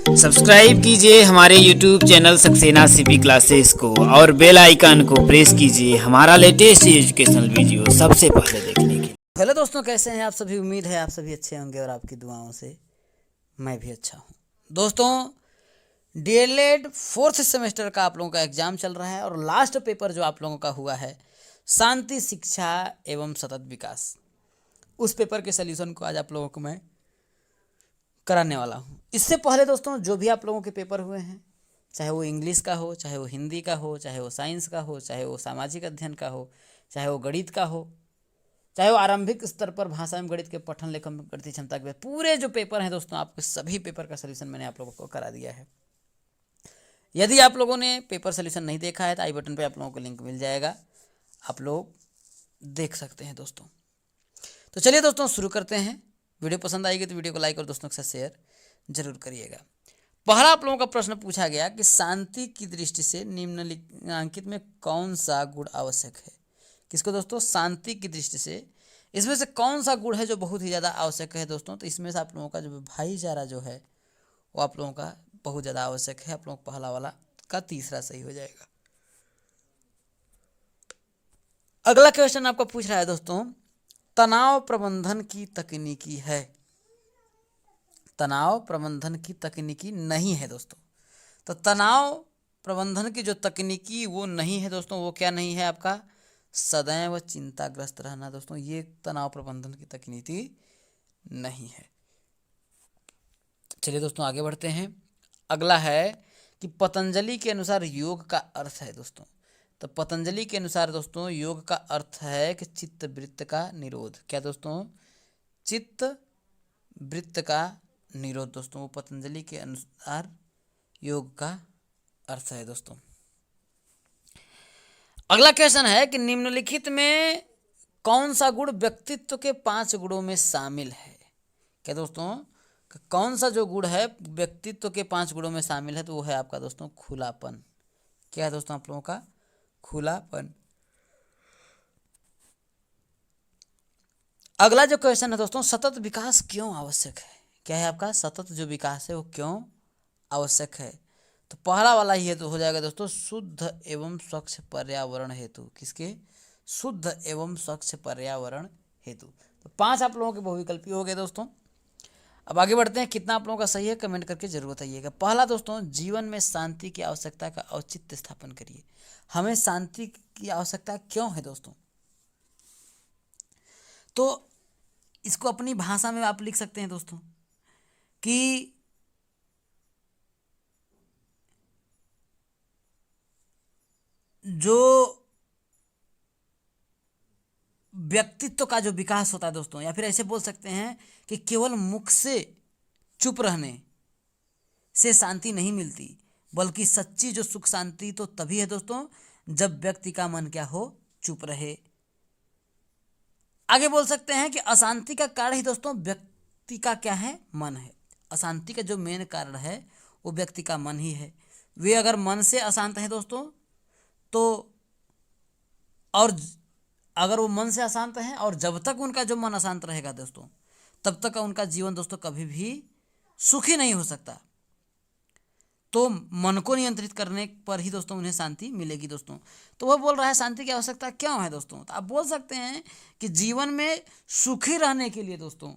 Subscribe कीजिए हमारे YouTube channel Saxena CP classes को और बेल आइकन को प्रेस कीजिए हमारा लेटेस्ट एजुकेशनल वीडियो सबसे पहले देखने के लिए। हेलो दोस्तों, कैसे हैं आप सभी। उम्मीद है आप सभी अच्छे होंगे और आपकी दुआओं से मैं भी अच्छा हूं। दोस्तों, डीएलएड फोर्थ सेमेस्टर का आप लोगों का एग्जाम चल रहा है और लास्ट पेपर जो आप लोगों का हुआ है शांति, शिक्षा एवं सतत विकास, उस पेपर के सोल्यूशन को आज आप लोगों को मैं कराने वाला हूं। इससे पहले दोस्तों, जो भी आप लोगों के पेपर हुए हैं, चाहे वो इंग्लिश का हो, चाहे वो हिंदी का हो, चाहे वो साइंस का हो, चाहे वो सामाजिक अध्ययन का हो, चाहे वो गणित का हो, चाहे वो आरंभिक स्तर पर भाषा एवं गणित के पठन लेखन गणितीय क्षमता के पूरे जो पेपर हैं दोस्तों, आपके सभी पेपर का सोल्यूशन मैंने आप लोगों को करा दिया है। यदि आप लोगों ने पेपर सोल्यूशन नहीं देखा है तो आई बटन पे आप लोगों को लिंक मिल जाएगा, आप लोग देख सकते हैं दोस्तों। तो चलिए दोस्तों शुरू करते हैं। वीडियो पसंद आएगी तो वीडियो को लाइक और दोस्तों के साथ शेयर जरूर करिएगा। पहला आप लोगों का प्रश्न पूछा गया कि शांति की दृष्टि से निम्नलिखित में कौन सा गुण आवश्यक है। किसको दोस्तों? शांति की दृष्टि से इसमें से कौन सा गुण है जो बहुत ही ज़्यादा आवश्यक है दोस्तों? तो इसमें से आप लोगों का जो भाईचारा जो है वो आप लोगों का बहुत ज़्यादा आवश्यक है। आप लोगों को पहला वाला का तीसरा सही हो जाएगा। अगला क्वेश्चन आपका पूछ रहा है दोस्तों, तनाव प्रबंधन की तकनीकी है। तनाव प्रबंधन की तकनीकी नहीं है दोस्तों। तो तनाव प्रबंधन की जो तकनीकी वो नहीं है दोस्तों, वो क्या नहीं है आपका? सदैव चिंताग्रस्त रहना दोस्तों, ये तनाव प्रबंधन की तकनीकी नहीं है। चलिए दोस्तों आगे बढ़ते हैं। अगला है कि पतंजलि के अनुसार योग का अर्थ है दोस्तों। तो पतंजलि के अनुसार दोस्तों योग का अर्थ है कि चित्त वृत्त का निरोध। क्या दोस्तों? चित्त वृत्त का निरोध दोस्तों, वो पतंजलि के अनुसार योग का अर्थ है दोस्तों। अगला क्वेश्चन है कि निम्नलिखित में कौन सा गुण व्यक्तित्व के 5 गुणों में शामिल है। क्या दोस्तों? कौन सा जो गुण है व्यक्तित्व के 5 गुणों में शामिल है? तो वो है आपका दोस्तों खुलापन। क्या है दोस्तों आप लोगों का? खुलापन। अगला जो क्वेश्चन है दोस्तों, सतत विकास क्यों आवश्यक है। क्या है आपका? सतत जो विकास है वो क्यों आवश्यक है? तो पहला वाला ही है तो हो जाएगा दोस्तों शुद्ध एवं स्वच्छ पर्यावरण हेतु। किसके? शुद्ध एवं स्वच्छ पर्यावरण हेतु। तो 5 आप लोगों के बहुविकल्पी हो गए दोस्तों। अब आगे बढ़ते हैं। कितना आप लोगों का सही है कमेंट करके जरूर बताइएगा। पहला दोस्तों, जीवन में शांति की आवश्यकता का औचित्य स्थापन करिए। हमें शांति की आवश्यकता क्यों है दोस्तों? तो इसको अपनी भाषा में आप लिख सकते हैं दोस्तों कि जो व्यक्तित्व का जो विकास होता है दोस्तों, या फिर ऐसे बोल सकते हैं कि केवल मुख से चुप रहने से शांति नहीं मिलती, बल्कि सच्ची जो सुख शांति तो तभी है दोस्तों जब व्यक्ति का मन क्या हो? चुप रहे। आगे बोल सकते हैं कि अशांति का कारण ही दोस्तों व्यक्ति का क्या है? मन है। अशांति का जो मेन कारण है वो व्यक्ति का मन ही है। वे अगर मन से अशांत है दोस्तों तो, और अगर वो मन से अशांत हैं और जब तक उनका जो मन अशांत रहेगा दोस्तों तब तक उनका जीवन दोस्तों कभी भी सुखी नहीं हो सकता। तो मन को नियंत्रित करने पर ही दोस्तों उन्हें शांति मिलेगी दोस्तों। तो वह बोल रहा है शांति की आवश्यकता क्यों है दोस्तों? तो आप बोल सकते हैं कि जीवन में सुखी रहने के लिए दोस्तों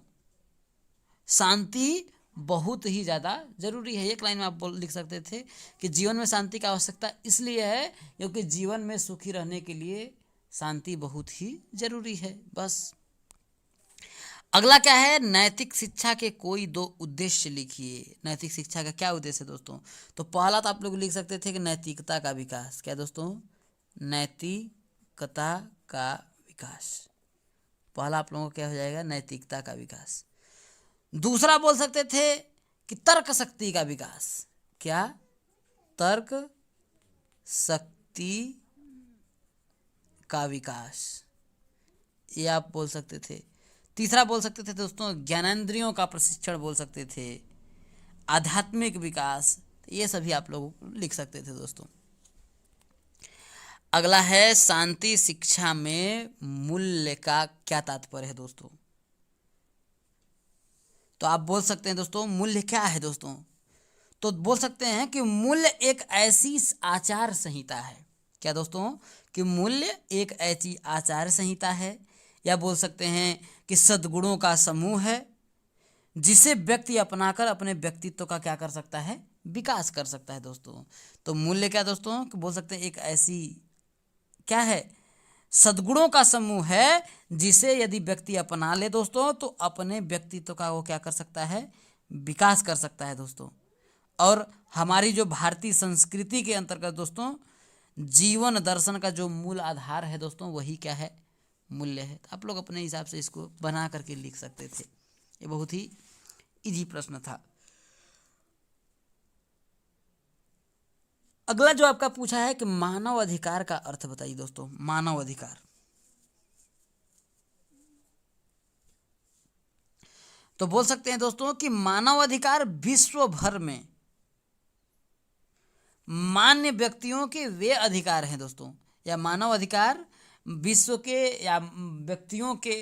शांति बहुत ही ज़्यादा जरूरी है। एक लाइन में आप लिख सकते थे कि जीवन में शांति की आवश्यकता इसलिए है क्योंकि जीवन में सुखी रहने के लिए शांति बहुत ही जरूरी है। बस। अगला क्या है? नैतिक शिक्षा के कोई 2 उद्देश्य लिखिए। नैतिक शिक्षा का क्या उद्देश्य है दोस्तों? तो पहला तो आप लोग लिख सकते थे कि नैतिकता का विकास। क्या दोस्तों? नैतिकता का विकास। पहला आप लोगों को क्या हो जाएगा? नैतिकता का विकास। दूसरा बोल सकते थे कि तर्क शक्ति का विकास। क्या? तर्क शक्ति का विकास, ये आप बोल सकते थे। तीसरा बोल सकते थे दोस्तों ज्ञानेंद्रियों का प्रशिक्षण बोल सकते थे, आध्यात्मिक विकास, ये सभी आप लोग लिख सकते थे दोस्तों। अगला है शांति शिक्षा में मूल्य का क्या तात्पर्य है दोस्तों? तो आप बोल सकते हैं दोस्तों मूल्य क्या है दोस्तों? तो बोल सकते हैं कि मूल्य एक ऐसी आचार संहिता है। क्या दोस्तों? कि मूल्य एक ऐसी आचार संहिता है, या बोल सकते हैं कि सद्गुणों का समूह है जिसे व्यक्ति अपनाकर अपने व्यक्तित्व का क्या कर सकता है? विकास कर सकता है दोस्तों। तो मूल्य क्या दोस्तों? कि बोल सकते हैं एक ऐसी क्या है? सद्गुणों का समूह है जिसे यदि व्यक्ति अपना ले दोस्तों तो अपने व्यक्तित्व का वो क्या कर सकता है? विकास कर सकता है दोस्तों। और हमारी जो भारतीय संस्कृति के अंतर्गत दोस्तों जीवन दर्शन का जो मूल आधार है दोस्तों वही क्या है? मूल्य है। तो आप लोग अपने हिसाब से इसको बना करके लिख सकते थे। ये बहुत ही इजी प्रश्न था। अगला जो आपका पूछा है कि मानव अधिकार का अर्थ बताइए दोस्तों। मानव अधिकार, तो बोल सकते हैं दोस्तों कि मानव अधिकार विश्व भर में मान्य व्यक्तियों के वे अधिकार हैं दोस्तों, या मानव अधिकार विश्व के या व्यक्तियों के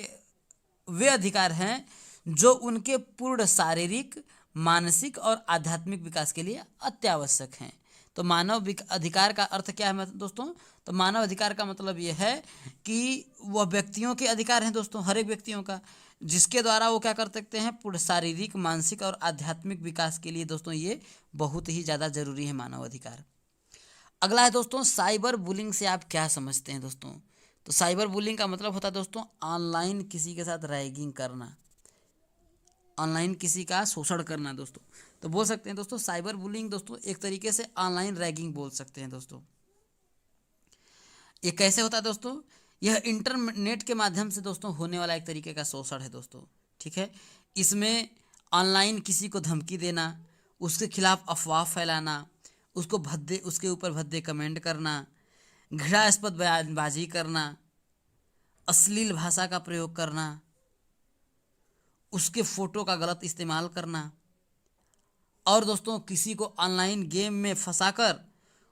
वे अधिकार हैं जो उनके पूर्ण शारीरिक, मानसिक और आध्यात्मिक विकास के लिए अत्यावश्यक हैं। तो मानव अधिकार का अर्थ क्या है दोस्तों? तो मानव अधिकार का मतलब ये है कि वह व्यक्तियों के अधिकार हैं दोस्तों, हर एक व्यक्तियों का, जिसके द्वारा वो क्या कर सकते हैं? पूर्ण शारीरिक, मानसिक और आध्यात्मिक विकास के लिए दोस्तों ये बहुत ही ज़्यादा जरूरी है मानव अधिकार। अगला है दोस्तों साइबर बुलिंग से आप क्या समझते हैं दोस्तों? तो साइबर बुलिंग का मतलब होता है दोस्तों ऑनलाइन किसी के साथ रैगिंग करना, ऑनलाइन किसी का शोषण करना दोस्तों। तो बोल सकते हैं दोस्तों साइबर बुलिंग दोस्तों एक तरीके से ऑनलाइन रैगिंग बोल सकते हैं दोस्तों। ये कैसे होता है दोस्तों? यह इंटरनेट के माध्यम से दोस्तों होने वाला एक तरीके का शोषण है दोस्तों, ठीक है। इसमें ऑनलाइन किसी को धमकी देना, उसके खिलाफ अफवाह फैलाना, उसके ऊपर भद्दे कमेंट करना, घृणास्पद बयानबाजी करना, अश्लील भाषा का प्रयोग करना, उसके फोटो का गलत इस्तेमाल करना, और दोस्तों किसी को ऑनलाइन गेम में फंसाकर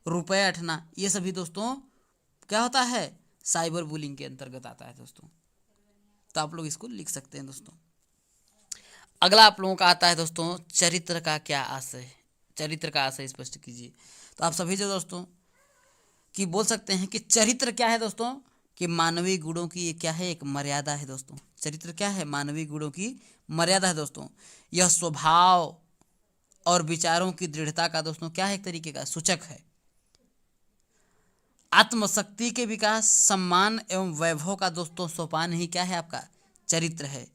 रुपए ऐंठना, ये सभी दोस्तों क्या होता है? साइबर बुलिंग के अंतर्गत आता है दोस्तों। तो आप लोग इसको लिख सकते हैं दोस्तों। अगला आप लोगों का आता है दोस्तों चरित्र का क्या आशय? चरित्र का आशय स्पष्ट कीजिए। तो आप सभी जो दोस्तों कि बोल सकते हैं कि चरित्र क्या है दोस्तों? कि मानवीय गुणों की ये क्या है? एक मर्यादा है दोस्तों। चरित्र क्या है? मानवीय गुणों की मर्यादा है दोस्तों। यह स्वभाव और विचारों की दृढ़ता का दोस्तों क्या है? एक तरीके का सूचक है। आत्मशक्ति के विकास, सम्मान एवं वैभव का दोस्तों सोपान ही क्या है? आपका चरित्र है।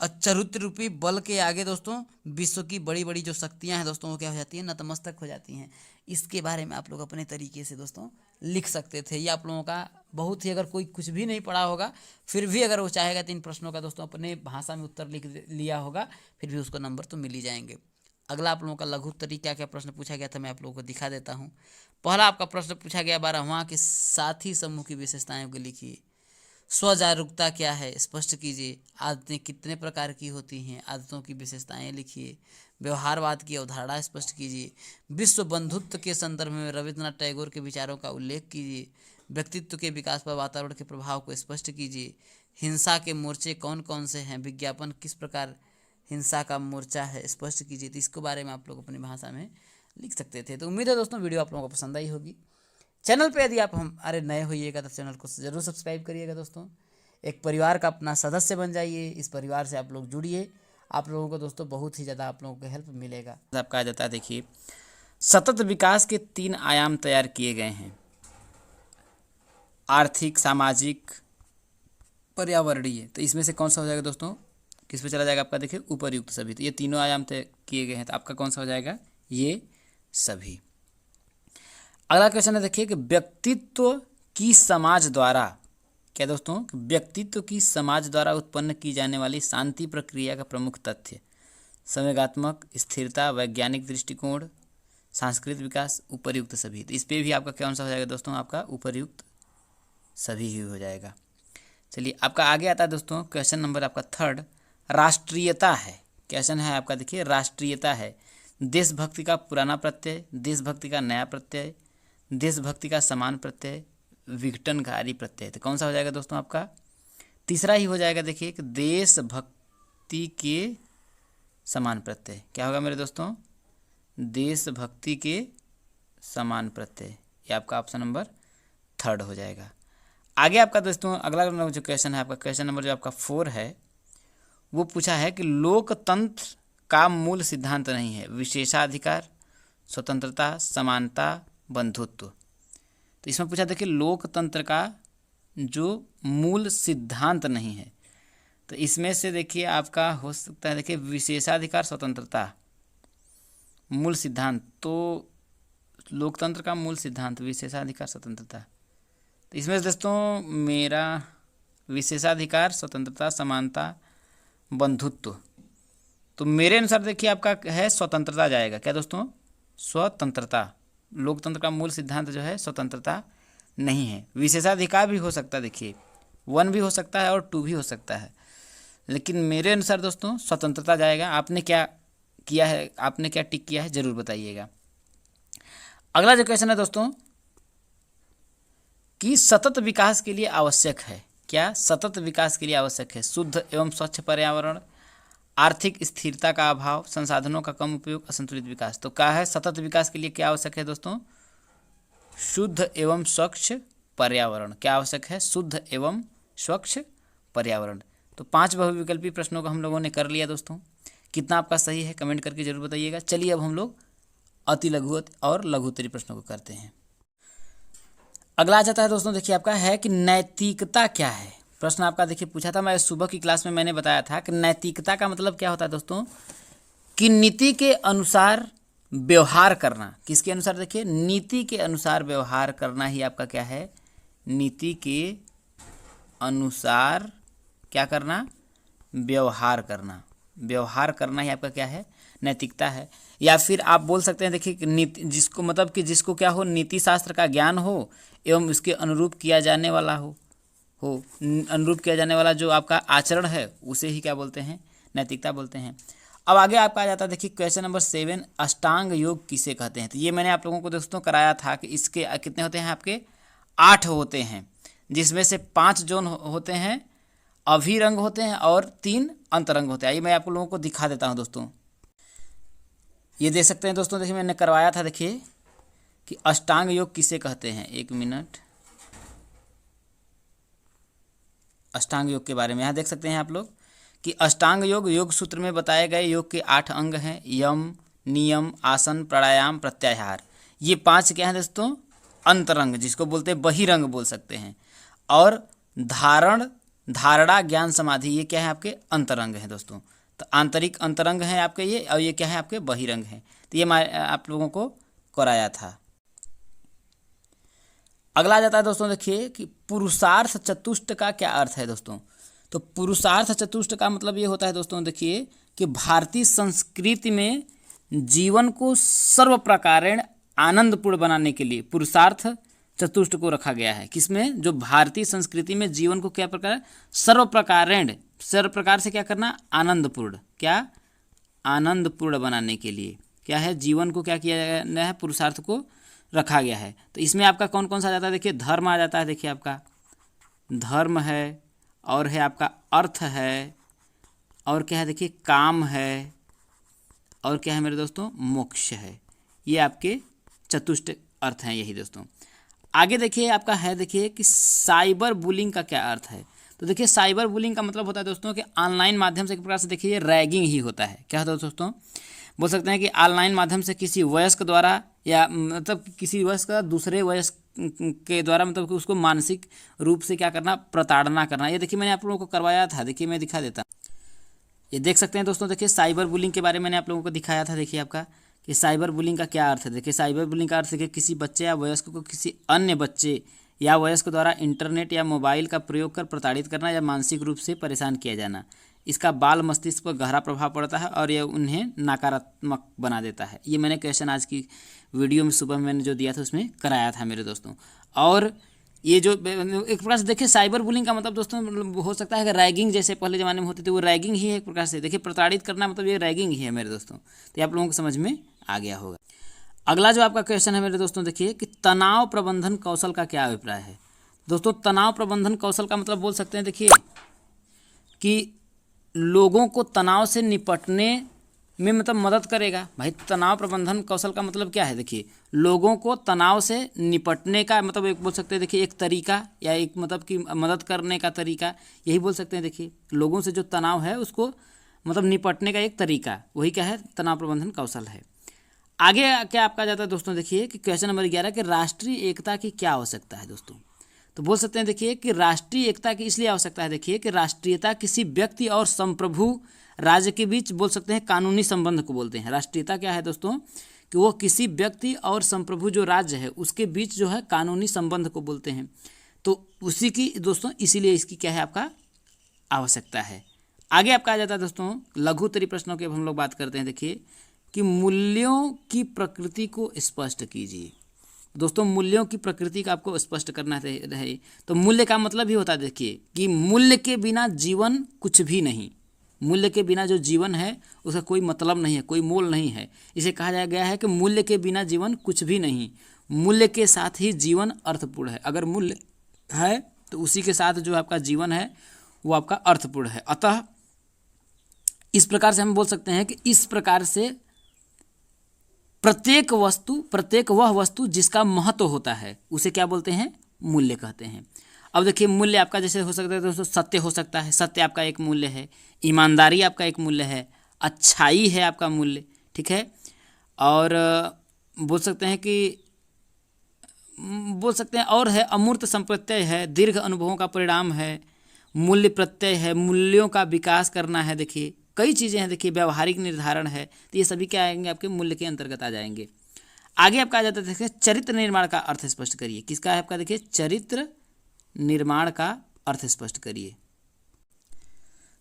और चरित्र रूपी बल के आगे दोस्तों विश्व की बड़ी बड़ी जो शक्तियां हैं दोस्तों वो क्या हो जाती हैं? नतमस्तक हो जाती हैं। इसके बारे में आप लोग अपने तरीके से दोस्तों लिख सकते थे। ये आप लोगों का बहुत ही, अगर कोई कुछ भी नहीं पढ़ा होगा फिर भी अगर वो चाहेगा तो इन प्रश्नों का दोस्तों अपने भाषा में उत्तर लिख लिया होगा, फिर भी उसको नंबर तो मिल ही जाएंगे। अगला आप लोगों का लघु उत्तरीय क्या क्या प्रश्न पूछा गया था मैं आप लोगों को दिखा देता हूँ। पहला आपका प्रश्न पूछा गया 12वां के साथी समूह की विशेषताएं को लिखिए। स्वजागरूकता क्या है? स्पष्ट कीजिए। आदतें कितने प्रकार की होती हैं? आदतों की विशेषताएं लिखिए। व्यवहारवाद की अवधारणा स्पष्ट कीजिए। विश्व बंधुत्व के संदर्भ में रविन्द्रनाथ टैगोर के विचारों का उल्लेख कीजिए। व्यक्तित्व के विकास पर वातावरण के प्रभाव को स्पष्ट कीजिए। हिंसा के मोर्चे कौन कौन से हैं? विज्ञापन किस प्रकार हिंसा का मोर्चा है? स्पष्ट कीजिए। तो इसके बारे में आप लोग अपनी भाषा में लिख सकते थे। तो उम्मीद है दोस्तों वीडियो आप लोगों को पसंद आई होगी। चैनल पे यदि आप हमारे नए होइएगा तो चैनल को ज़रूर सब्सक्राइब करिएगा दोस्तों। एक परिवार का अपना सदस्य बन जाइए, इस परिवार से आप लोग जुड़िए। आप लोगों को दोस्तों बहुत ही ज़्यादा आप लोगों को हेल्प मिलेगा। आपका आ जाता है, देखिए सतत विकास के 3 आयाम तैयार किए गए हैं। आर्थिक, सामाजिक, पर्यावरणीय। तो इसमें से कौन सा हो जाएगा दोस्तों? किस पे चला जाएगा आपका? देखिए उपर्युक्त सभी। तो ये तीनों आयाम तय किए गए हैं, तो आपका कौन सा हो जाएगा? ये सभी। अगला क्वेश्चन है, देखिए कि व्यक्तित्व की समाज द्वारा, क्या दोस्तों? व्यक्तित्व की समाज द्वारा उत्पन्न की जाने वाली शांति प्रक्रिया का प्रमुख तथ्य। संवेगात्मक स्थिरता, वैज्ञानिक दृष्टिकोण, सांस्कृतिक विकास, उपर्युक्त सभी। तो इस पे भी आपका कौन सा हो जाएगा दोस्तों? आपका उपर्युक्त सभी ही हो जाएगा। चलिए आपका आगे आता है दोस्तों क्वेश्चन नंबर आपका 3, राष्ट्रीयता है। क्वेश्चन है आपका, देखिए राष्ट्रीयता है। देशभक्ति का पुराना प्रत्यय, देशभक्ति का नया प्रत्यय, देशभक्ति का समान प्रत्यय, विघटनकारी प्रत्यय। तो कौन सा हो जाएगा दोस्तों? आपका तीसरा ही हो जाएगा। देखिए कि देशभक्ति के समान प्रत्यय। क्या होगा मेरे दोस्तों? देशभक्ति के समान प्रत्यय, ये आपका ऑप्शन नंबर 3 हो जाएगा। आगे आपका दोस्तों अगला जो क्वेश्चन है, आपका क्वेश्चन नंबर जो आपका 4 है, वो पूछा है कि लोकतंत्र का मूल सिद्धांत नहीं है विशेषाधिकार, स्वतंत्रता, समानता, बंधुत्व। तो इसमें पूछा देखिए लोकतंत्र का जो मूल सिद्धांत नहीं है, तो इसमें से देखिए आपका हो सकता है देखिए विशेषाधिकार, स्वतंत्रता, मूल सिद्धांत। तो लोकतंत्र का मूल सिद्धांत विशेषाधिकार, स्वतंत्रता, तो इसमें से दोस्तों मेरा विशेषाधिकार, स्वतंत्रता, समानता, बंधुत्व, तो मेरे अनुसार देखिए आपका है स्वतंत्रता जाएगा। क्या दोस्तों? स्वतंत्रता। लोकतंत्र का मूल सिद्धांत जो है स्वतंत्रता नहीं है। विशेषाधिकार भी हो सकता है, देखिए 1 भी हो सकता है और 2 भी हो सकता है, लेकिन मेरे अनुसार दोस्तों स्वतंत्रता जाएगा। आपने क्या किया है, आपने क्या टिक किया है, जरूर बताइएगा। अगला जो क्वेश्चन है दोस्तों कि सतत विकास के लिए आवश्यक है, क्या सतत विकास के लिए आवश्यक है? शुद्ध एवं स्वच्छ पर्यावरण, आर्थिक स्थिरता का अभाव, संसाधनों का कम उपयोग, असंतुलित विकास। तो क्या है सतत विकास के लिए क्या आवश्यक है दोस्तों? शुद्ध एवं स्वच्छ पर्यावरण। क्या आवश्यक है? शुद्ध एवं स्वच्छ पर्यावरण। तो 5 बहुविकल्पी प्रश्नों को हम लोगों ने कर लिया दोस्तों। कितना आपका सही है कमेंट करके जरूर बताइएगा। चलिए अब हम लोग अति लघु और लघुत्तरी प्रश्नों को करते हैं। अगला आ जाता है दोस्तों देखिए आपका है कि नैतिकता क्या है। प्रश्न आपका देखिए पूछा था, मैं सुबह की क्लास में मैंने बताया था कि नैतिकता का मतलब क्या होता है दोस्तों कि नीति के अनुसार व्यवहार करना। किसके अनुसार? देखिए नीति के अनुसार व्यवहार करना ही आपका क्या है? नीति के अनुसार क्या करना? व्यवहार करना। व्यवहार करना ही आपका क्या है? नैतिकता है। या फिर आप बोल सकते हैं देखिए कि नीति जिसको मतलब कि जिसको क्या हो, नीति शास्त्र का ज्ञान हो एवं उसके अनुरूप किया जाने वाला हो अनुरूप किया जाने वाला जो आपका आचरण है उसे ही क्या बोलते हैं? नैतिकता बोलते हैं। अब आगे आपका आ जाता है देखिए क्वेश्चन नंबर 7, अष्टांग योग किसे कहते हैं? तो ये मैंने आप लोगों को दोस्तों कराया था कि इसके कितने होते हैं? आपके 8 होते हैं, जिसमें से 5 जोन होते हैं अभिरंग होते हैं और 3 अंतरंग होते हैं। आइए मैं आप लोगों को दिखा देता हूँ दोस्तों। ये देख सकते हैं दोस्तों, देखिए मैंने करवाया था देखिए कि अष्टांग योग किसे कहते हैं। 1 मिनट, अष्टांग योग के बारे में यहाँ देख सकते हैं आप लोग कि अष्टांग योग योग सूत्र में बताए गए योग के 8 अंग हैं। यम, नियम, आसन, प्राणायाम, प्रत्याहार। ये 5 क्या हैं दोस्तों? अंतरंग, जिसको बोलते हैं बहिरंग बोल सकते हैं। और धारणा, ज्ञान, समाधि, ये क्या है? आपके अंतरंग हैं दोस्तों। तो आंतरिक अंतरंग हैं आपके ये, और ये क्या है? आपके बहिरंग हैं। तो ये मैं आप लोगों को कराया था। अगला आ जाता है दोस्तों देखिए कि पुरुषार्थ चतुष्ट का क्या अर्थ है दोस्तों? तो पुरुषार्थ चतुष्ट का मतलब ये होता है दोस्तों देखिए कि भारतीय संस्कृति में जीवन को सर्व प्रकारेण आनंदपूर्ण बनाने के लिए पुरुषार्थ चतुष्ट को रखा गया है। किसमें? जो भारतीय संस्कृति में जीवन को क्या प्रकार? सर्व प्रकार से क्या करना? आनंदपूर्ण। क्या? आनंदपूर्ण बनाने के लिए क्या है? जीवन को क्या किया गया है? पुरुषार्थ को रखा गया है। तो इसमें आपका कौन कौन सा आ जाता है? देखिए धर्म आ जाता है, देखिए आपका धर्म है, और है आपका अर्थ है, और क्या है? देखिए काम है, और क्या है मेरे दोस्तों? मोक्ष है। ये आपके चतुष्ट अर्थ हैं यही दोस्तों। आगे देखिए आपका है देखिए कि साइबर बुलिंग का क्या अर्थ है? तो देखिए साइबर बुलिंग का मतलब होता है दोस्तों कि ऑनलाइन माध्यम से एक प्रकार से देखिए ये रैगिंग ही होता है। क्या होता है दोस्तों? बोल सकते हैं कि ऑनलाइन माध्यम से किसी वयस्क द्वारा या मतलब किसी वयस्क का दूसरे वयस्क के द्वारा मतलब कि उसको मानसिक रूप से क्या करना? प्रताड़ना करना। ये देखिए मैंने आप लोगों को करवाया था, देखिए मैं दिखा देता। ये देख सकते हैं दोस्तों, देखिए साइबर बुलिंग के बारे में मैंने आप लोगों को दिखाया था। देखिए आपका कि साइबर बुलिंग का क्या अर्थ है। देखिए साइबर बुलिंग का अर्थ है कि किसी बच्चे या वयस्क को किसी अन्य बच्चे या वयस्क द्वारा इंटरनेट या मोबाइल का प्रयोग कर प्रताड़ित करना या मानसिक रूप से परेशान किया जाना। इसका बाल मस्तिष्क पर गहरा प्रभाव पड़ता है और यह उन्हें नकारात्मक बना देता है। ये मैंने क्वेश्चन आज की वीडियो में सुबह मैंने जो दिया था उसमें कराया था मेरे दोस्तों। और ये जो एक प्रकार से देखिए साइबर बुलिंग का मतलब दोस्तों हो सकता है कि रैगिंग जैसे पहले ज़माने में होती थी, वो रैगिंग ही है एक प्रकार से। देखिए प्रताड़ित करना मतलब ये रैगिंग ही है मेरे दोस्तों। तो आप लोगों को समझ में आ गया होगा। अगला जो आपका क्वेश्चन है मेरे दोस्तों देखिए कि तनाव प्रबंधन कौशल का क्या अभिप्राय है। दोस्तों तनाव प्रबंधन कौशल का मतलब बोल सकते हैं देखिए कि लोगों को तनाव से निपटने में मतलब मदद करेगा। भाई तनाव प्रबंधन कौशल का मतलब क्या है, देखिए लोगों को तनाव से निपटने का मतलब एक बोल सकते हैं, देखिए एक तरीका या एक मतलब कि मदद करने का तरीका, यही बोल सकते हैं। देखिए लोगों से जो तनाव है उसको मतलब निपटने का एक तरीका, वही क्या है, तनाव प्रबंधन कौशल है। आगे क्या आपका जाता है दोस्तों, देखिए कि क्वेश्चन नंबर 11 कि राष्ट्रीय एकता की क्या आवश्यकता है दोस्तों। तो बोल सकते हैं देखिए कि राष्ट्रीय एकता की इसलिए आवश्यकता है, देखिए कि राष्ट्रीयता किसी व्यक्ति और संप्रभु राज्य के बीच बोल सकते हैं कानूनी संबंध को बोलते हैं। राष्ट्रीयता क्या है दोस्तों, कि वो किसी व्यक्ति और संप्रभु जो राज्य है उसके बीच जो है कानूनी संबंध को बोलते हैं। तो उसी की दोस्तों इसीलिए इसकी क्या है आपका आवश्यकता है। आगे आपका आ जाता है दोस्तों लघु उत्तरीय प्रश्नों की। अब हम लोग बात करते हैं, देखिए कि मूल्यों की प्रकृति को स्पष्ट कीजिए। दोस्तों मूल्यों की प्रकृति का आपको स्पष्ट करना रहे तो मूल्य का मतलब ही होता है, देखिए कि मूल्य के बिना जीवन कुछ भी नहीं। मूल्य के बिना जो जीवन है उसका कोई मतलब नहीं है, कोई मोल नहीं है। इसे कहा गया है कि मूल्य के बिना जीवन कुछ भी नहीं, मूल्य के साथ ही जीवन अर्थपूर्ण है। अगर मूल्य है तो उसी के साथ जो आपका जीवन है वो आपका अर्थपूर्ण है। अतः इस प्रकार से हम बोल सकते हैं कि इस प्रकार से प्रत्येक वह वस्तु जिसका महत्व होता है उसे क्या बोलते हैं, मूल्य कहते हैं। अब देखिए मूल्य आपका जैसे हो सकता है दोस्तों, सत्य हो सकता है, सत्य आपका एक मूल्य है। ईमानदारी आपका एक मूल्य है। अच्छाई है आपका मूल्य, ठीक है। और बोल सकते हैं कि और है अमूर्त संप्रत्यय है, दीर्घ अनुभवों का परिणाम है, मूल्य प्रत्यय है, मूल्यों का विकास करना है। देखिए कई चीज़ें हैं, देखिए व्यवहारिक निर्धारण है। तो ये सभी क्या आएंगे, आपके मूल्य के अंतर्गत आ जाएंगे। आगे आपका आ जाता है, देखिए चरित्र निर्माण का अर्थ स्पष्ट करिए। किसका है आपका, देखिए चरित्र निर्माण का अर्थ स्पष्ट करिए।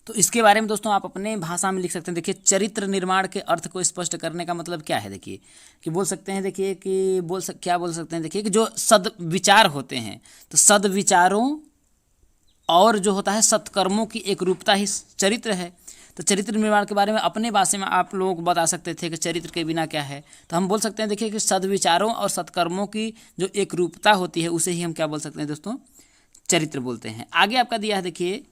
तो इसके बारे में दोस्तों आप अपने भाषा में लिख सकते हैं। देखिए चरित्र निर्माण के अर्थ को स्पष्ट करने का मतलब क्या है, देखिए कि बोल सकते हैं, देखिए कि क्या बोल सकते हैं, देखिए कि जो सद्विचार होते हैं तो सद्विचारों और जो होता है सत्कर्मों की एक रूपता ही चरित्र है। तो चरित्र निर्माण के बारे में अपने भाषा में आप लोगों को बता सकते थे कि चरित्र के बिना क्या है। तो हम बोल सकते हैं, देखिए कि सद्विचारों और सत्कर्मों की जो एक रूपता होती है उसे ही हम क्या बोल सकते हैं दोस्तों, चरित्र बोलते हैं। आगे आपका दिया है, देखिए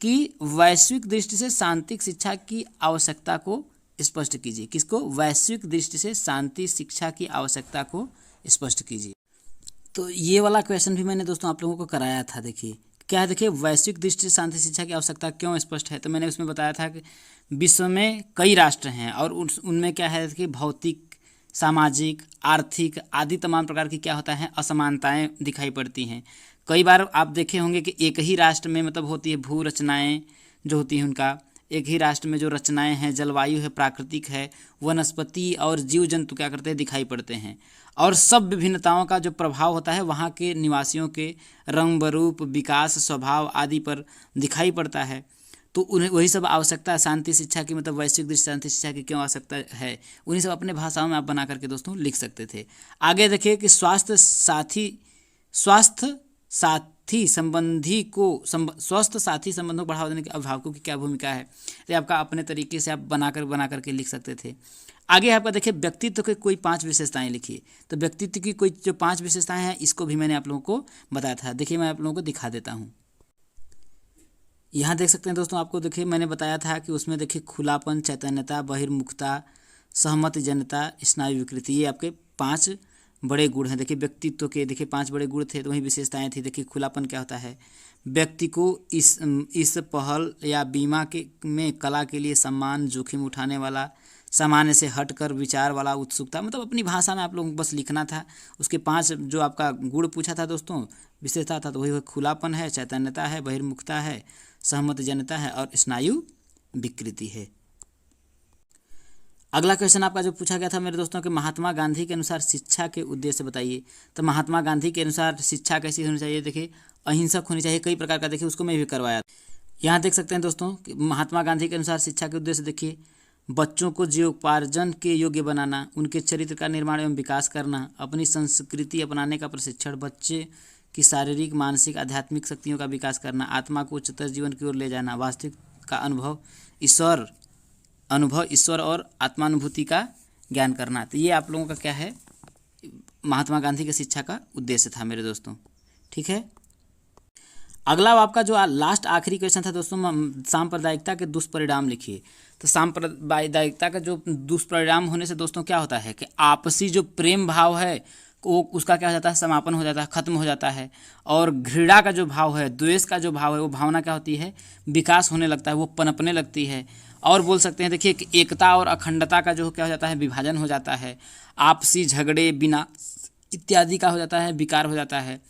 कि वैश्विक दृष्टि से शांतिक शिक्षा की आवश्यकता को स्पष्ट कीजिए। किसको, वैश्विक दृष्टि से शांति शिक्षा की आवश्यकता को स्पष्ट कीजिए। तो ये वाला क्वेश्चन भी मैंने दोस्तों आप लोगों को कराया था। देखिए क्या है, देखिए वैश्विक दृष्टि से शांति शिक्षा की आवश्यकता क्यों स्पष्ट है। तो मैंने उसमें बताया था कि विश्व में कई राष्ट्र हैं और उनमें क्या है कि भौतिक, सामाजिक, आर्थिक आदि तमाम प्रकार की क्या होता है असमानताएं दिखाई पड़ती हैं। कई बार आप देखे होंगे कि एक ही राष्ट्र में मतलब होती है भू रचनाएँ जो होती हैं उनका, एक ही राष्ट्र में जो रचनाएं हैं, जलवायु है, प्राकृतिक है, वनस्पति और जीव जंतु क्या करते हैं, दिखाई पड़ते हैं। और सब विभिन्नताओं का जो प्रभाव होता है वहाँ के निवासियों के रंग बरूप, विकास, स्वभाव आदि पर दिखाई पड़ता है। तो उन्हें वही सब आवश्यकता है शांति शिक्षा की, मतलब वैश्विक दृष्टि शांति शिक्षा की क्यों आवश्यकता है, उन्हीं सब अपने भाषाओं में आप बना करके दोस्तों लिख सकते थे। आगे देखिए कि स्वास्थ्य साथी संबंधों को बढ़ावा देने के अभिभावकों की क्या भूमिका है। तो आपका अपने तरीके से आप बना करके लिख सकते थे। आगे आपका देखिए व्यक्तित्व के कोई 5 विशेषताएं लिखिए। तो व्यक्तित्व की कोई जो 5 विशेषताएं हैं इसको भी मैंने आप लोगों को बताया था। देखिए मैं आप लोगों को दिखा देता हूँ। यहाँ देख सकते हैं दोस्तों, आपको देखिए मैंने बताया था कि उसमें देखिए खुलापन, चैतन्यता, बहिर्मुखता, सहमत जनता, स्नायु विकृति, ये आपके 5 बड़े गुण हैं। देखिए व्यक्तित्व के देखिए 5 बड़े गुण थे तो वही विशेषताएं थी। देखिए खुलापन क्या होता है, व्यक्ति को इस पहल या बीमा में कला के लिए सम्मान, जोखिम उठाने वाला, सामान्य से हटकर विचार वाला, उत्सुकता, मतलब अपनी भाषा में आप लोगों को बस लिखना था। उसके 5 जो आपका गुण पूछा था दोस्तों, विशेषता था, तो वही खुलापन है, चैतन्यता है, बहिर्मुखता है, सहमत जनता है और स्नायु विकृति है। अगला क्वेश्चन आपका जो पूछा गया था मेरे दोस्तों कि महात्मा गांधी के अनुसार शिक्षा के उद्देश्य बताइए। तो महात्मा गांधी के अनुसार शिक्षा कैसी होनी चाहिए, देखिए अहिंसक होनी चाहिए। कई प्रकार का देखिए उसको मैं भी करवाया। यहाँ देख सकते हैं दोस्तों कि महात्मा गांधी के अनुसार शिक्षा के उद्देश्य देखिए बच्चों को जीवोपार्जन के योग्य बनाना, उनके चरित्र का निर्माण एवं विकास करना, अपनी संस्कृति अपनाने का प्रशिक्षण, बच्चे की शारीरिक, मानसिक, आध्यात्मिक शक्तियों का विकास करना, आत्मा को उच्चतर जीवन की ओर ले जाना, वास्तविक का अनुभव, ईश्वर और आत्मानुभूति का ज्ञान करना। तो ये आप लोगों का क्या है, महात्मा गांधी की शिक्षा का उद्देश्य था मेरे दोस्तों, ठीक है। अगला आपका जो लास्ट आखिरी क्वेश्चन था दोस्तों, सांप्रदायिकता के दुष्परिणाम लिखिए। तो सांप्रदायिकता का जो दुष्परिणाम होने से दोस्तों क्या होता है कि आपसी जो प्रेम भाव है वो उसका क्या हो जाता है, समापन हो जाता है, खत्म हो जाता है। और घृणा का जो भाव है, द्वेष का जो भाव है, वो भावना क्या होती है, विकास होने लगता है, वो पनपने लगती है। और बोल सकते हैं देखिए कि एकता और अखंडता का जो क्या हो जाता है, विभाजन हो जाता है। आपसी झगड़े बिना इत्यादि का हो जाता है, विकार हो जाता है।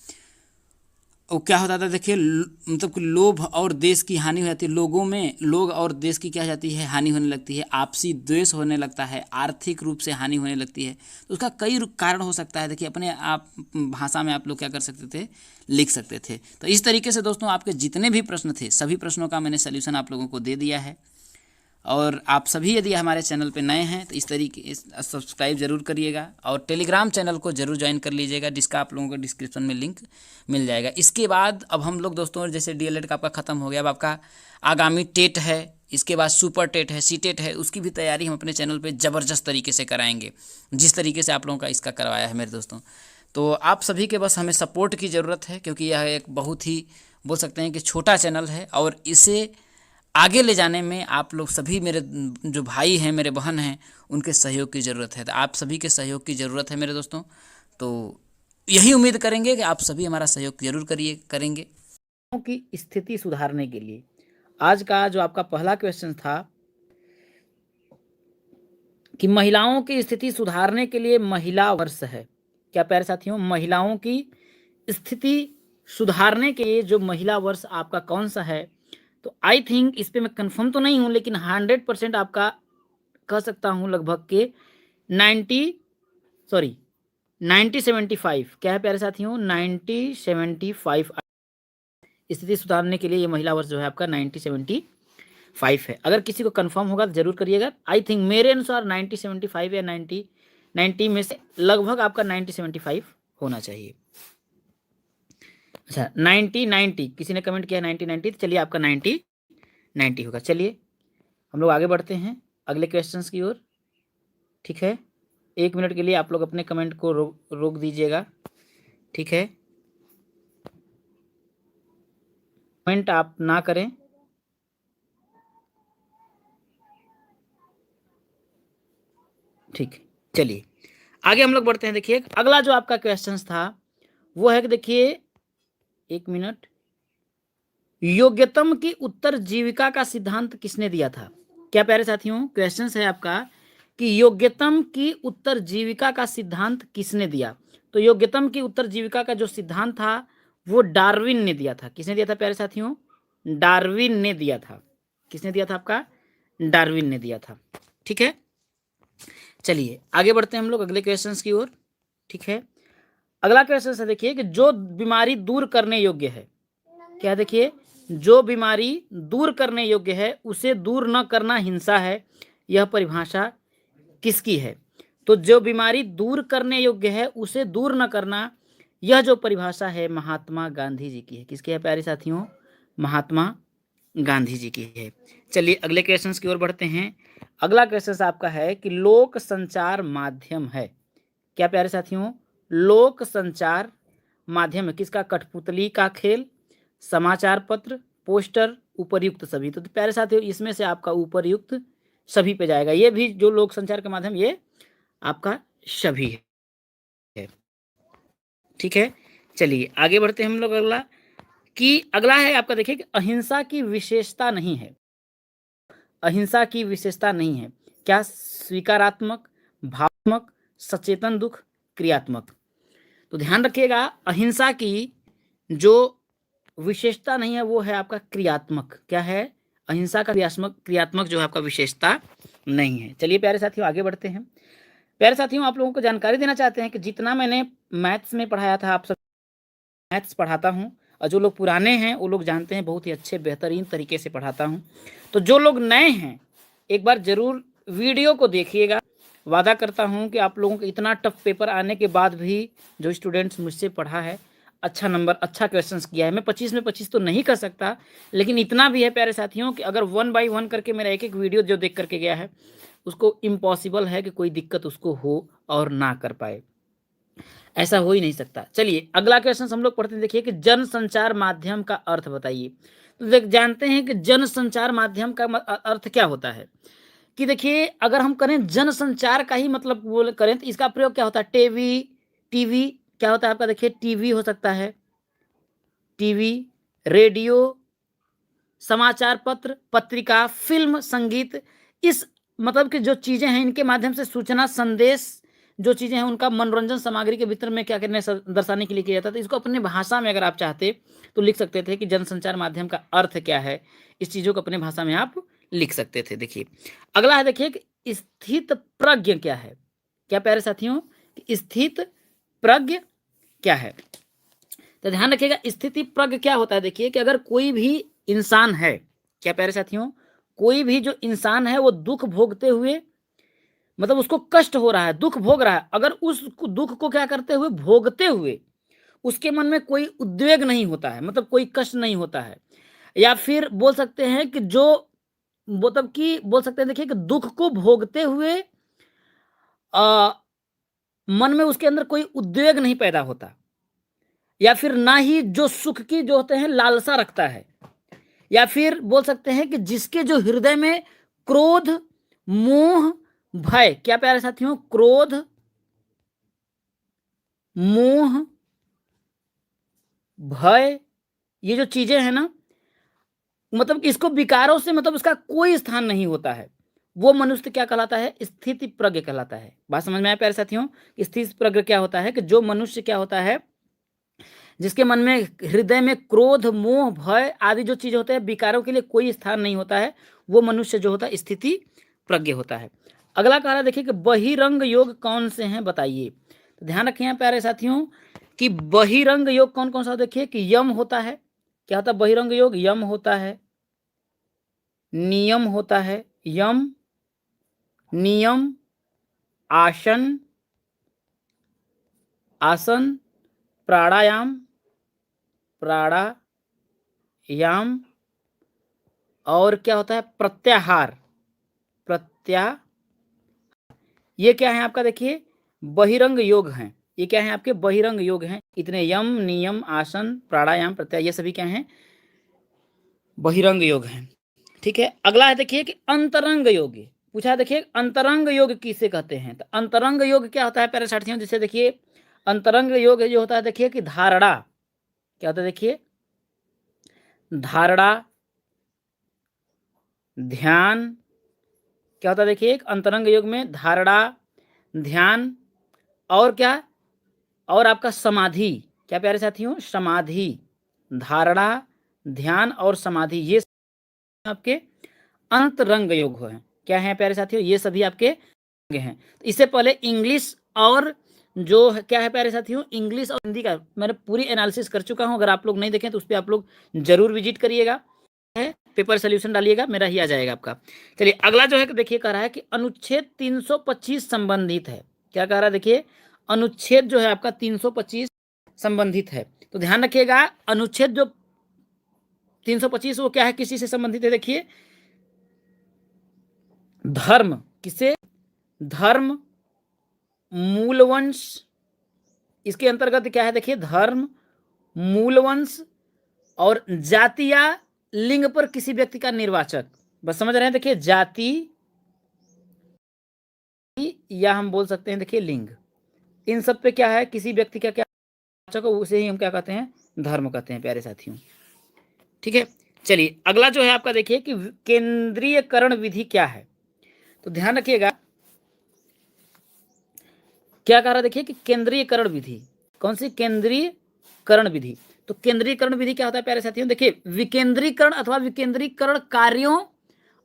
वो क्या होता था देखिए, मतलब कि लोभ और देश की हानि हो जाती है। लोगों में लोग और देश की क्या हो जाती है, हानि होने लगती है। आपसी द्वेष होने लगता है, आर्थिक रूप से हानि होने लगती है। तो उसका कई कारण हो सकता है। देखिए अपने आप भाषा में आप लोग क्या कर सकते थे, लिख सकते थे। तो इस तरीके से दोस्तों आपके जितने भी प्रश्न थे सभी प्रश्नों का मैंने सोल्यूशन आप लोगों को दे दिया है। और आप सभी यदि हमारे चैनल पे नए हैं तो इस तरीके सब्सक्राइब जरूर करिएगा और टेलीग्राम चैनल को जरूर ज्वाइन कर लीजिएगा, जिसका आप लोगों को डिस्क्रिप्शन में लिंक मिल जाएगा। इसके बाद अब हम लोग दोस्तों, जैसे डीएलएड का आपका ख़त्म हो गया, अब आपका आगामी टेट है, इसके बाद सुपर टेट है, सी टेट है, उसकी भी तैयारी हम अपने चैनल पर ज़बरदस्त तरीके से कराएंगे, जिस तरीके से आप लोगों का इसका करवाया है मेरे दोस्तों। तो आप सभी के बस हमें सपोर्ट की ज़रूरत है, क्योंकि यह एक बहुत ही बोल सकते हैं कि छोटा चैनल है और इसे आगे ले जाने में आप लोग सभी मेरे जो भाई हैं, मेरे बहन हैं, उनके सहयोग की ज़रूरत है। तो आप सभी के सहयोग की ज़रूरत है मेरे दोस्तों। तो यही उम्मीद करेंगे कि आप सभी हमारा सहयोग जरूर करेंगे। की स्थिति सुधारने के लिए आज का जो आपका पहला क्वेश्चन था कि महिलाओं की स्थिति सुधारने के लिए महिला वर्ष है। क्या प्यारे साथियों, महिलाओं की स्थिति सुधारने के लिए जो महिला वर्ष आपका कौन सा है? तो आई थिंक इस पे मैं कंफर्म तो नहीं हूं, लेकिन 100% आपका कह सकता हूं लगभग के 1975। क्या है प्यारे साथियों, 1975 स्थिति सुधारने के लिए ये महिला वर्ष जो है आपका 1975 है। अगर किसी को कंफर्म होगा तो जरूर करिएगा। आई थिंक मेरे अनुसार 1975 या 90 में से लगभग आपका 1975 होना चाहिए। अच्छा 90 किसी ने कमेंट किया 1990, तो चलिए आपका 90 होगा। चलिए हम लोग आगे बढ़ते हैं अगले क्वेश्चंस की ओर। ठीक है, 1 मिनट के लिए आप लोग अपने कमेंट को रोक दीजिएगा। ठीक है, कमेंट आप ना करें। ठीक है, चलिए आगे हम लोग बढ़ते हैं। देखिए अगला जो आपका क्वेश्चन था वो है कि देखिए 1 मिनट, योग्यतम की उत्तर जीविका का सिद्धांत किसने दिया था? क्या प्यारे साथियों, क्वेश्चन है आपका कि योग्यतम की उत्तर जीविका का सिद्धांत किसने दिया? तो योग्यतम की उत्तर जीविका का जो सिद्धांत था वो डार्विन ने दिया था। किसने दिया था प्यारे साथियों? डार्विन ने दिया था। किसने दिया था? आपका डार्विन ने दिया था। ठीक है, चलिए आगे बढ़ते हैं हम लोग अगले क्वेश्चंस की ओर। ठीक है, अगला क्वेश्चन है देखिए कि जो बीमारी दूर करने योग्य है। क्या देखिए, जो बीमारी दूर करने योग्य है उसे दूर न करना हिंसा है, यह परिभाषा किसकी है? तो जो बीमारी दूर करने योग्य है उसे दूर न करना, यह जो परिभाषा है महात्मा गांधी जी की है। किसकी है प्यारे साथियों? महात्मा गांधी जी की है। चलिए अगले क्वेश्चन की ओर बढ़ते हैं। अगला क्वेश्चन आपका है कि लोक संचार माध्यम है। क्या प्यारे साथियों, लोक संचार माध्यम है किसका? कठपुतली का खेल, समाचार पत्र, पोस्टर, उपर्युक्त सभी। तो प्यारे साथियों इसमें से आपका उपर्युक्त सभी पे जाएगा। ये भी जो लोक संचार का माध्यम ये आपका सभी है। ठीक है, चलिए आगे बढ़ते हैं हम लोग अगला कि अगला है आपका देखिए कि अहिंसा की विशेषता नहीं है। अहिंसा की विशेषता नहीं है क्या? स्वीकारात्मक, भावात्मक, सचेतन दुख, क्रियात्मक। तो ध्यान रखिएगा अहिंसा की जो विशेषता नहीं है वो है आपका क्रियात्मक। क्या है? अहिंसा का क्रियात्मक जो है आपका विशेषता नहीं है। चलिए प्यारे साथियों आगे बढ़ते हैं। प्यारे साथियों आप लोगों को जानकारी देना चाहते हैं कि जितना मैंने मैथ्स में पढ़ाया था, आप सब मैथ्स पढ़ाता हूँ और जो लोग पुराने हैं वो लोग जानते हैं बहुत ही अच्छे बेहतरीन तरीके से पढ़ाता हूँ। तो जो लोग नए हैं एक बार जरूर वीडियो को देखिएगा। वादा करता हूँ कि आप लोगों को इतना टफ पेपर आने के बाद भी जो स्टूडेंट्स मुझसे पढ़ा है, अच्छा नंबर, अच्छा क्वेश्चंस किया है। मैं 25 में 25 तो नहीं कर सकता, लेकिन इतना भी है प्यारे साथियों कि अगर 1 बाय 1 करके मेरा एक एक वीडियो जो देख करके गया है उसको इम्पॉसिबल है कि कोई दिक्कत उसको हो और ना कर पाए। ऐसा हो ही नहीं सकता। चलिए अगला क्वेश्चन हम लोग पढ़ते हैं। देखिए कि जन संचार माध्यम का अर्थ बताइए। तो देख जानते हैं कि जन संचार माध्यम का अर्थ क्या होता है। कि देखिए अगर हम करें जन संचार का ही मतलब बोल करें तो इसका प्रयोग क्या होता है। टीवी, टीवी क्या होता है आपका, देखिए टीवी हो सकता है, टीवी, रेडियो, समाचार पत्र, पत्रिका, फिल्म, संगीत। इस मतलब कि जो चीजें हैं इनके माध्यम से सूचना, संदेश, जो चीजें हैं उनका मनोरंजन सामग्री के वितरण में क्या करने दर्शाने के लिए किया जाता था। इसको अपने भाषा में अगर आप चाहते तो लिख सकते थे कि जनसंचार माध्यम का अर्थ क्या है। इस चीजों को अपने भाषा में आप लिख सकते थे। देखिए अगला है, देखिए कि स्थित प्रज्ञ क्या है। क्या प्यारे साथियों, स्थित प्रज्ञ क्या है। तो ध्यान रखिएगा स्थिति प्रज्ञ क्या होता है। देखिए कि अगर कोई भी इंसान है, क्या प्यारे साथियों, कोई भी जो इंसान है वो दुख भोगते हुए, मतलब उसको कष्ट हो रहा है, दुख भोग रहा है, अगर उस दुख को क्या करते हुए, भोगते हुए उसके मन में कोई उद्वेग नहीं होता है, मतलब कोई कष्ट नहीं होता है, या फिर बोल सकते हैं कि जो मतलब कि बोल सकते हैं देखिए कि दुख को भोगते हुए मन में उसके अंदर कोई उद्वेग नहीं पैदा होता, या फिर ना ही जो सुख की जो होते हैं लालसा रखता है, या फिर बोल सकते हैं कि जिसके जो हृदय में क्रोध, मोह, भय, क्या प्यारे साथियों, क्रोध, मोह, भय, ये जो चीजें हैं ना, मतलब इसको विकारों से मतलब उसका कोई स्थान नहीं होता है, वो मनुष्य क्या कहलाता है, स्थिति प्रज्ञ कहलाता है। बात समझ में आया प्यारे साथियों। स्थिति प्रज्ञ क्या होता है कि जो मनुष्य क्या होता है जिसके मन में, हृदय में क्रोध, मोह, भय आदि जो चीज होते हैं, विकारों के लिए कोई स्थान नहीं होता है, वो मनुष्य जो होता है स्थिति प्रज्ञ होता है। अगला कह रहा है देखिए कि बहिरंग योग कौन से हैं बताइए। तो ध्यान रखिए प्यारे साथियों कि बहिरंग योग कौन कौन सा, देखिए कि यम होता है। क्या होता है बहिरंग योग, यम होता है, नियम होता है, यम, नियम, आसन, आसन, प्राणायाम, प्राणायाम, और क्या होता है प्रत्याहार, प्रत्याहार। ये क्या है आपका, देखिए बहिरंग योग हैं। ये क्या है आपके बहिरंग योग हैं। इतने यम, नियम, आसन, प्राणायाम, प्रत्याहार, ये सभी क्या हैं, बहिरंग योग हैं। ठीक है अगला है देखिए कि अंतरंग योग। पूछा देखिए अंतरंग योग किसे कहते हैं। तो अंतरंग योग क्या होता है प्यारे साथियों, जैसे देखिए अंतरंग योग जो होता है देखिए कि धारणा, क्या होता है देखिए धारणा, ध्यान, क्या होता है देखिए अंतरंग योग में धारणा, ध्यान, और क्या, और आपका समाधि। क्या प्यारे साथियों, समाधि, धारणा, ध्यान और समाधि, ये आपके अंतरंग योग हैं। क्या है प्यारे साथियों, ये सभी आपके हैं। तो इससे पहले इंग्लिश और जो क्या है प्यारे साथियों, इंग्लिश और हिंदी का मैंने पूरी एनालिसिस कर चुका हूं। अगर आप लोग नहीं देखें तो उस पर आप लोग जरूर विजिट करिएगा, है पेपर सोल्यूशन डालिएगा, मेरा ही आ जाएगा आपका। चलिए अगला जो है देखिए कह रहा है कि अनुच्छेद 325 संबंधित है। क्या कह रहा है देखिए, अनुच्छेद जो है आपका 325 संबंधित है। तो ध्यान रखिएगा अनुच्छेद जो 325 वो क्या है, किसी से संबंधित है। देखिए धर्म, किसे, धर्म, मूलवंश, इसके अंतर्गत क्या है देखिए धर्म, मूलवंश और जाति या लिंग पर किसी व्यक्ति का निर्वाचक। बस समझ रहे हैं, देखिए जाति या हम बोल सकते हैं देखिए लिंग, इन सब पे क्या है किसी व्यक्ति का क्या निर्वाचक हो, उसे ही हम क्या कहते हैं, धर्म कहते हैं प्यारे साथियों। ठीक है चलिए अगला जो है आपका देखिए कि केंद्रीयकरण विधि क्या है। तो ध्यान रखिएगा क्या कह रहा है देखिए कि केंद्रीयकरण विधि, कौन सी, केंद्रीयकरण विधि। तो केंद्रीयकरण विधि क्या होता है प्यारे साथियों, देखिए विकेंद्रीकरण अथवा विकेंद्रीकरण कार्यों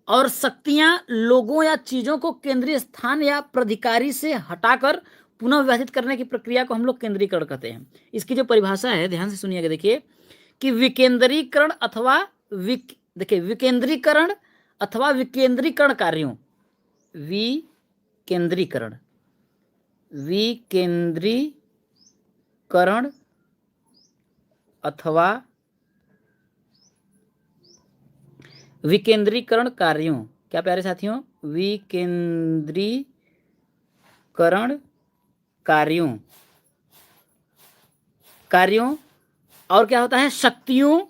और शक्तियां लोगों या चीजों को केंद्रीय स्थान या प्राधिकारी से हटाकर पुनः विभाजित करने की प्रक्रिया को हम लोग केंद्रीकरण कहते हैं। इसकी जो परिभाषा है ध्यान से सुनिएगा, देखिए कि विकेंद्रीकरण अथवा देखिए विकेंद्रीकरण अथवा विकेंद्रीकरण कार्यों, विकेंद्रीकरण, विकेंद्रीकरण अथवा विकेंद्रीकरण कार्यों, क्या प्यारे साथियों, विकेंद्रीकरण कार्यों कार्यों, और क्या होता है शक्तियों,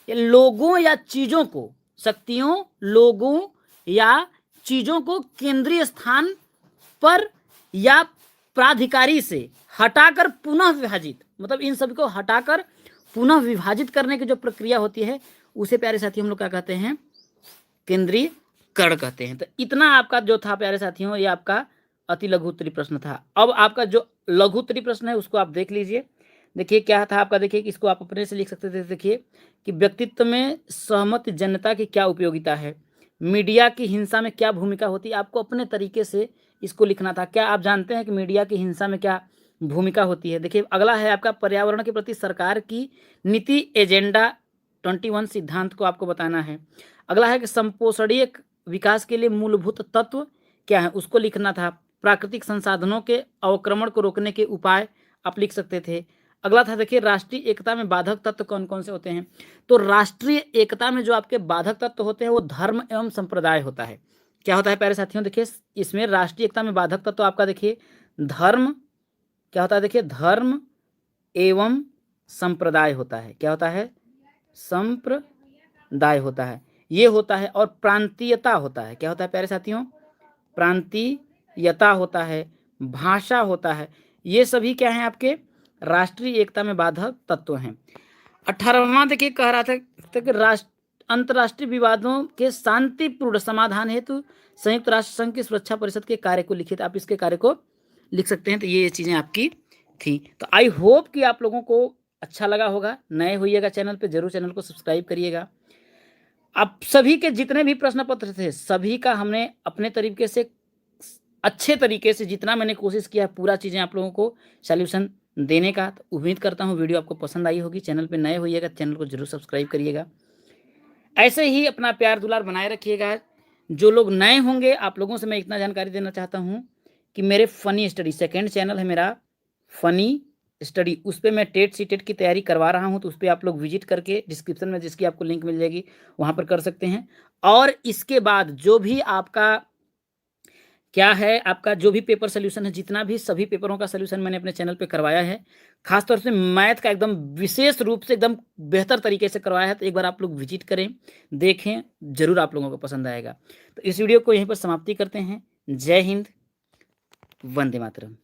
लोगों या चीजों को, शक्तियों, लोगों या चीजों को केंद्रीय स्थान पर या प्राधिकारी से हटाकर पुनः विभाजित, मतलब इन सभी को हटाकर पुनः विभाजित करने की जो प्रक्रिया होती है उसे प्यारे साथी हम लोग क्या कहते हैं, केंद्रीयकरण कहते हैं। तो इतना आपका जो था प्यारे साथियों, ये आपका अति लघु उत्तरीय प्रश्न था। अब आपका जो लघु उत्तरीय प्रश्न है उसको आप देख लीजिए। देखिए क्या था आपका, देखिए कि इसको आप अपने से लिख सकते थे। देखिए कि व्यक्तित्व में सहमत जनता की क्या उपयोगिता है, मीडिया की हिंसा में क्या भूमिका होती है, आपको अपने तरीके से इसको लिखना था। क्या आप जानते हैं कि मीडिया की हिंसा में क्या भूमिका होती है? देखिए अगला है आपका पर्यावरण के प्रति सरकार की नीति, एजेंडा 21 सिद्धांत को आपको बताना है। अगला है कि संपोषणीय विकास के लिए मूलभूत तत्व क्या है, उसको लिखना था। प्राकृतिक संसाधनों के अवक्रमण को रोकने के उपाय आप लिख सकते थे। अगला था देखिए राष्ट्रीय एकता में बाधक तत्व कौन कौन से होते हैं। तो राष्ट्रीय एकता में जो आपके बाधक तत्व होते हैं वो धर्म एवं संप्रदाय होता है। क्या होता है प्यारे साथियों, देखिए इसमें राष्ट्रीय एकता में बाधक तत्व आपका देखिए धर्म, क्या होता है देखिए धर्म एवं संप्रदाय होता है। क्या होता है, संप्रदाय होता है, ये होता है। और प्रांतीयता होता है। क्या होता है प्यारे साथियों, प्रांतीयता होता है, भाषा होता है। ये सभी क्या हैं आपके राष्ट्रीय एकता में बाधक तत्व हैं। 18वां देखिए कह रहा था कि अंतर्राष्ट्रीय विवादों के शांतिपूर्ण समाधान हेतु संयुक्त राष्ट्र संघ की सुरक्षा परिषद के कार्य को लिखित, आप इसके कार्य को लिख सकते हैं। तो ये चीजें आपकी थी। तो आई होप कि आप लोगों को अच्छा लगा होगा। नए होइएगा चैनल पे, जरूर चैनल को सब्सक्राइब करिएगा। अब सभी के जितने भी प्रश्न पत्र थे सभी का हमने अपने तरीके से अच्छे तरीके से जितना मैंने कोशिश किया पूरा चीज़ें आप लोगों को सॉल्यूशन देने का। तो उम्मीद करता हूँ वीडियो आपको पसंद आई होगी। चैनल पे नए होइएगा, चैनल को जरूर सब्सक्राइब करिएगा। ऐसे ही अपना प्यार दुलार बनाए रखिएगा। जो लोग नए होंगे आप लोगों से मैं इतना जानकारी देना चाहता हूँ कि मेरे फनी स्टडी सेकेंड चैनल है मेरा फनी स्टडी, उस पर मैं टेट सीटेट की तैयारी करवा रहा हूँ। तो उस पर आप लोग विजिट करके डिस्क्रिप्शन में जिसकी आपको लिंक मिल जाएगी वहाँ पर कर सकते हैं। और इसके बाद जो भी आपका क्या है, आपका जो भी पेपर सोल्यूशन है, जितना भी सभी पेपरों का सोल्यूशन मैंने अपने चैनल पे करवाया है, खासतौर से मैथ का एकदम विशेष रूप से एकदम बेहतर तरीके से करवाया है। तो एक बार आप लोग विजिट करें, देखें, जरूर आप लोगों को पसंद आएगा। तो इस वीडियो को यहीं पर समाप्ति करते हैं। जय हिंद, वंदे मातरम।